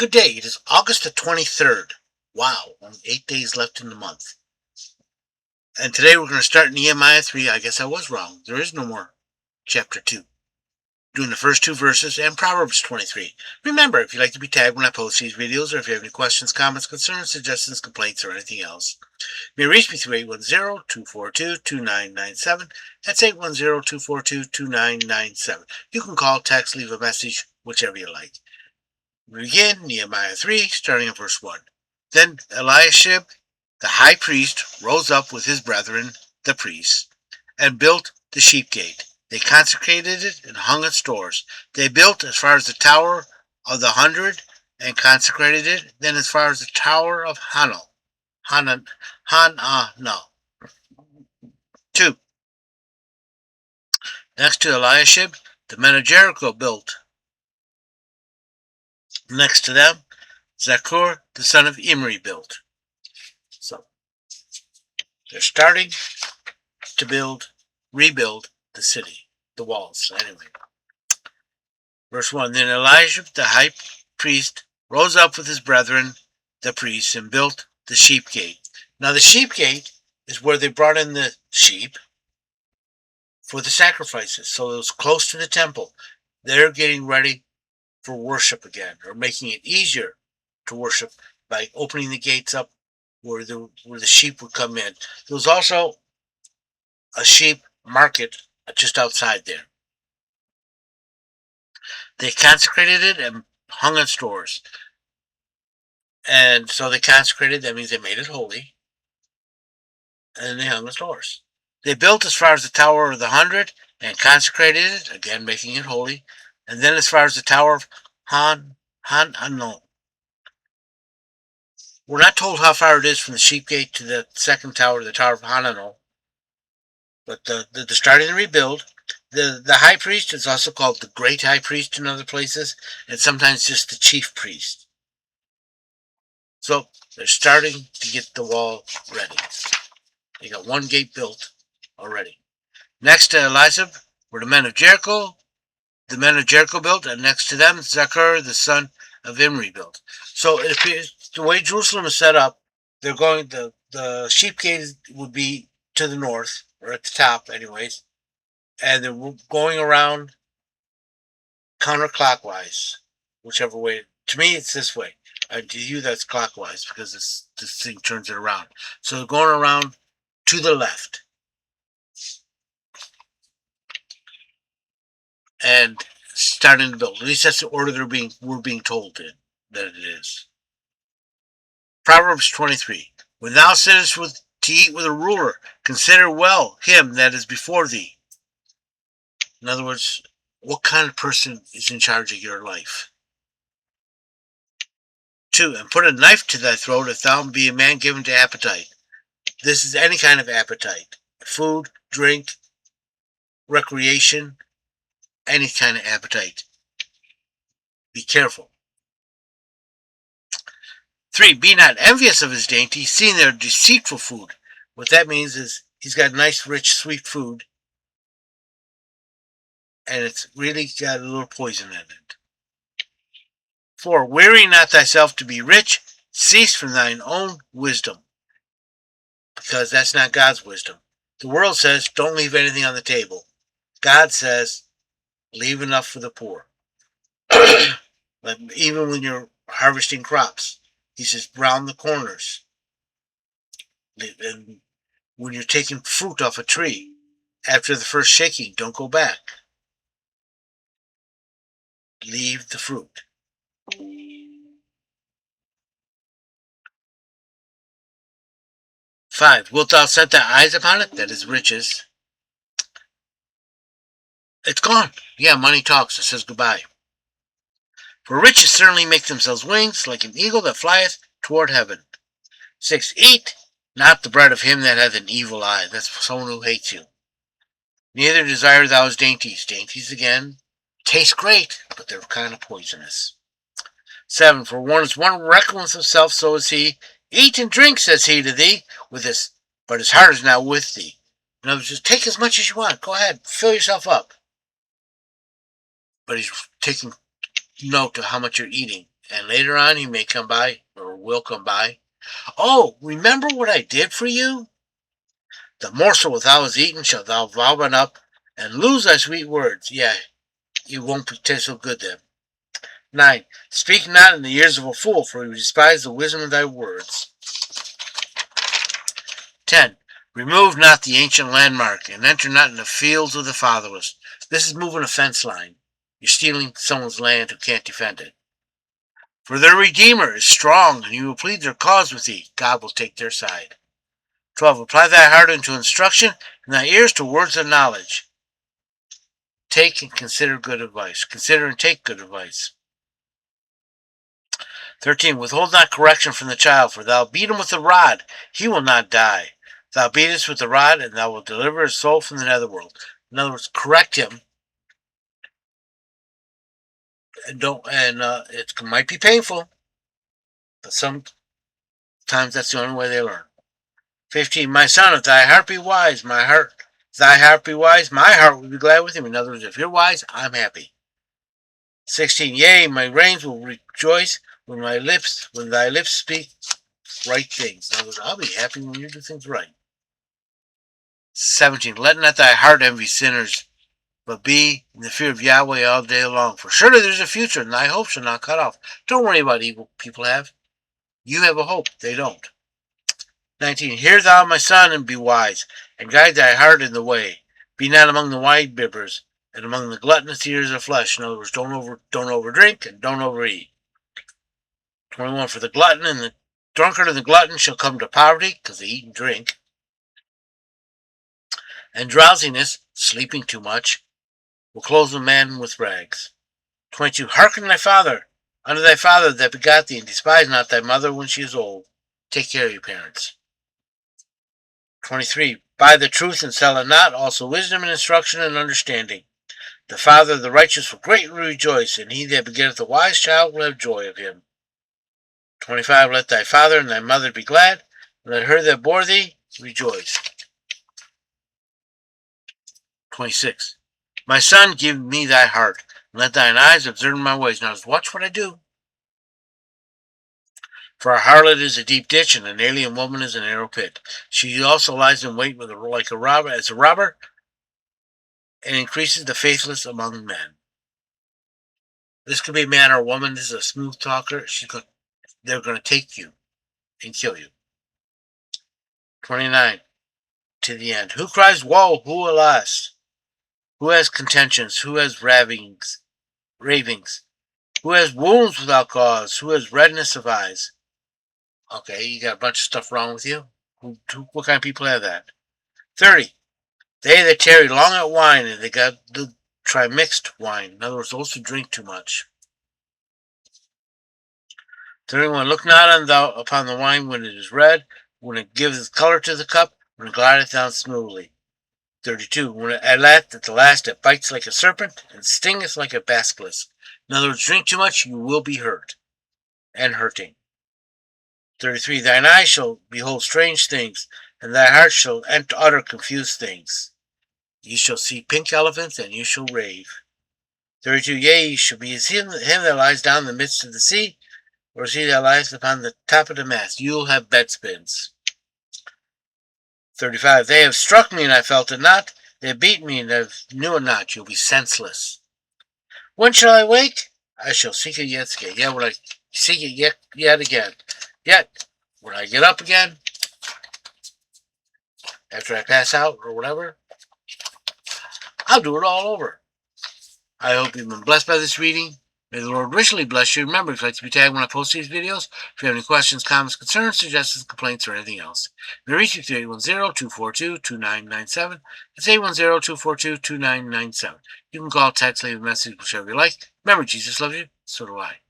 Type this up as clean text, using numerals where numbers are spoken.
Good day. It is August the 23rd. Wow, only 8 days left in the month. And today we're going to start Nehemiah 3. I guess I was wrong. There is no more chapter 2. Doing the first two verses and Proverbs 23. Remember, if you'd like to be tagged when I post these videos, or if you have any questions, comments, concerns, suggestions, complaints, or anything else, you may reach me through 810-242-2997. That's 810-242-2997. You can call, text, leave a message, whichever you like. We begin Nehemiah 3, starting at verse 1. Then Eliashib, the high priest, rose up with his brethren, the priests, and built the sheep gate. They consecrated it and hung its doors. They built as far as the tower of the 100 and consecrated it, then as far as the tower of Hananel. 2. Next to Eliashib, the men of Jericho built. Next to them, Zakur, the son of Imri, built. So, they're starting to rebuild the city, the walls, anyway. Verse 1, Then Eliashib, the high priest, rose up with his brethren, the priests, and built the sheep gate. Now, the sheep gate is where they brought in the sheep for the sacrifices. So it was close to the temple. They're getting ready for worship again, or making it easier to worship by opening the gates up where the sheep would come in. There was also a sheep market just outside there. They consecrated it and hung its doors. And so they consecrated, that means they made it holy. And they hung its doors. They built as far as the Tower of the 100 and consecrated it, again making it holy. And then as far as the Tower of Hananel. We're not told how far it is from the sheep gate to the second tower, the Tower of Hananel. But they're starting to rebuild. The high priest is also called the great high priest in other places, and sometimes just the chief priest. So they're starting to get the wall ready. They got one gate built already. Next to Eliashib were the men of Jericho. The men of Jericho built, and next to them, Zakur, the son of Imri, built. So it appears the way Jerusalem is set up, they're going, the sheep gate would be to the north, or at the top anyways, and they're going around counterclockwise, whichever way. To me, it's this way. To you, that's clockwise, because this thing turns it around. So they're going around to the left. And starting to build. At least that's the order we're being told that it is. Proverbs 23. When thou sittest to eat with a ruler, consider well him that is before thee. In other words, what kind of person is in charge of your life? 2. And put a knife to thy throat if thou be a man given to appetite. This is any kind of appetite. Food, drink, recreation, any kind of appetite. Be careful. 3. Be not envious of his dainty, seeing their deceitful food. What that means is he's got nice, rich, sweet food, and it's really got a little poison in it. 4. Weary not thyself to be rich, cease from thine own wisdom, because that's not God's wisdom. The world says, don't leave anything on the table. God says, leave enough for the poor. But even when you're harvesting crops, he says, round the corners. And when you're taking fruit off a tree, after the first shaking, don't go back. Leave the fruit. 5. Wilt thou set thy eyes upon it? That is riches. It's gone. Yeah, money talks. It says goodbye. For riches certainly make themselves wings, like an eagle that flieth toward heaven. 6. Eat not the bread of him that hath an evil eye. That's someone who hates you. Neither desire thou his dainties. Dainties, again, taste great, but they're kind of poisonous. 7. For one is one reckless of self, so is he. Eat and drink, says he to thee, but his heart is not with thee. In other words, just take as much as you want. Go ahead, fill yourself up. But he's taking note of how much you're eating and later on he may come by or will come by. Oh, remember what I did for you? The morsel thou hast eaten shalt thou vomit up, and lose thy sweet words. Yeah, it won't taste so good then. 9. Speak not in the ears of a fool, for he despises the wisdom of thy words. 10. Remove not the ancient landmark, and enter not in the fields of the fatherless. This is moving a fence line. You're stealing someone's land who can't defend it. For their Redeemer is strong, and he will plead their cause with thee. God will take their side. 12. Apply thy heart unto instruction, and thy ears to words of knowledge. Take and consider good advice. Consider and take good advice. 13. Withhold not correction from the child, for thou beat him with the rod, he will not die. Thou beatest with the rod, and thou wilt deliver his soul from the netherworld. In other words, correct him. It might be painful, but sometimes that's the only way they learn. 15. My son, if thy heart be wise, my heart will be glad with him. In other words, if you're wise, I'm happy. 16. Yea, my reins will rejoice when thy lips speak right things. In other words, I'll be happy when you do things right. 17. Let not thy heart envy sinners, but be in the fear of Yahweh all day long. For surely there's a future, and thy hope shall not cut off. Don't worry about evil people have. You have a hope. They don't. 19. Hear thou, my son, and be wise, and guide thy heart in the way. Be not among the wine bibbers, and among the gluttonous eaters of flesh. In other words, don't overdrink, and don't overeat. 21. For the glutton and the drunkard and the glutton shall come to poverty, because they eat and drink. And drowsiness, sleeping too much, will clothe a man with rags. 22. Hearken thy father, unto thy father that begot thee, and despise not thy mother when she is old. Take care of your parents. 23. Buy the truth and sell it not, also wisdom and instruction and understanding. The father of the righteous will greatly rejoice, and he that begetteth a wise child will have joy of him. 25. Let thy father and thy mother be glad, and let her that bore thee rejoice. 26. My son, give me thy heart, and let thine eyes observe my ways. Now watch what I do. For a harlot is a deep ditch, and an alien woman is a narrow pit. She also lies in wait as a robber, and increases the faithless among men. This could be a man or a woman. This is a smooth talker. They're going to take you and kill you. 29. To the end. Who cries woe? Who alas? Who has contentions? Who has ravings? Who has wounds without cause? Who has redness of eyes? Okay, you got a bunch of stuff wrong with you. What kind of people have that? 30. They that tarry long at wine, and they got to try mixed wine. In other words, those who drink too much. 31. Look not upon the wine when it is red, when it giveth color to the cup, when it glideth down smoothly. 32. When at the last it bites like a serpent, and stingeth like a basilisk. In other words, drink too much, you will be hurt, and hurting. 33. Thine eyes shall behold strange things, and thy heart shall utter confused things. You shall see pink elephants, and you shall rave. 32. Yea, you shall be as him that lies down in the midst of the sea, or as he that lies upon the top of the mast. You'll have bed spins. 35. They have struck me, and I felt it not. They have beaten me, and I knew it not. You'll be senseless. When shall I wake? I shall seek it yet again. Yeah, will I seek it yet again? Yet, when I get up again, after I pass out or whatever, I'll do it all over. I hope you've been blessed by this reading. May the Lord richly bless you. Remember, if you'd like to be tagged when I post these videos, if you have any questions, comments, concerns, suggestions, complaints, or anything else, you may reach me through 810-242-2997. It's 810-242-2997. You can call, text, leave a message, whichever you like. Remember, Jesus loves you, so do I.